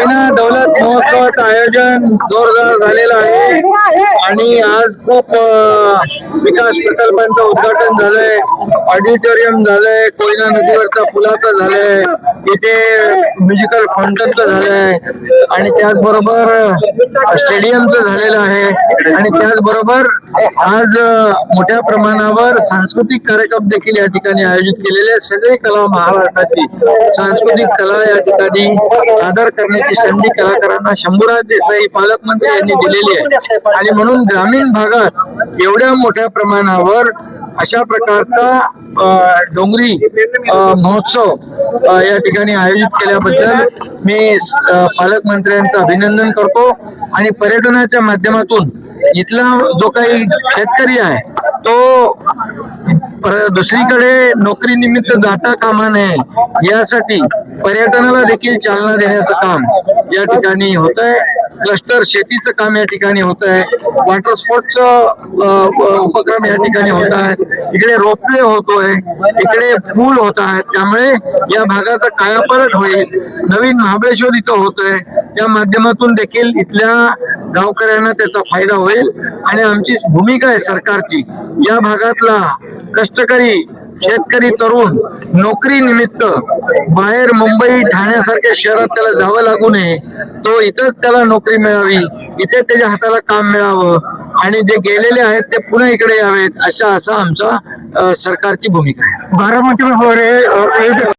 कोयना दौलत महोत्सवाचं आयोजन जोरदार झालेलं आहे आणि आज खूप विकास प्रकल्पांचं उद्घाटन झालंय, ऑडिटोरियम झालंय, कोयना नदीवरचा पुलाचं झालंय, इथे म्युझिकल फाउंटनचं झालंय आणि त्याचबरोबर स्टेडियमचं झालेलं आहे आणि त्याचबरोबर आज मोठ्या प्रमाणावर सांस्कृतिक कार्यक्रम देखील या ठिकाणी आयोजित केलेले. सगळे कला महाराष्ट्राची सांस्कृतिक कला या ठिकाणी सादर करण्याची संधी कलाकारांना शंभूराज देसाई पालकमंत्री यांनी दिलेली आहे आणि म्हणून ग्रामीण भागात एवढ्या मोठ्या प्रमाणावर अशा प्रकारचा डोंगरी महोत्सव या ठिकाणी आयोजित केल्याबद्दल मी पालकमंत्र्यांचं अभिनंदन करतो आणि पर्यटनाच्या माध्यमातून इथला जो काही शेतकरी आहे तो दुसरीकडे नोकरी निमित्त जाता कामा नये यासाठी पर्यटनाला देखील चालना देण्याचं काम या ठिकाणी होत आहे. क्लस्टर शेतीचं काम या ठिकाणी होत आहे, वॉटर स्पोर्ट्सचं उपक्रम या ठिकाणी होत आहे, इकडे रोपवे होतोय, इकडे पूल होत आहेत. त्यामुळे या भागाचा कायापालट होईल. नवीन महाबळेश्वर इथं होतोय, त्या माध्यमातून देखील इथल्या गावकऱ्यांना त्याचा फायदा होईल आणि आमची भूमिका आहे सरकारची या भागातला कष्टकरी शेतकरी तरुण नोकरी निमित्त बाहेर मुंबई ठाण्यासारख्या शहरात त्याला जावं लागू नये, तो इथंच त्याला नोकरी मिळावी, इथे त्याच्या हाताला काम मिळावं आणि जे गेलेले आहेत ते पुन्हा इकडे यावेत असं आमचा सरकारची भूमिका आहे. बारामती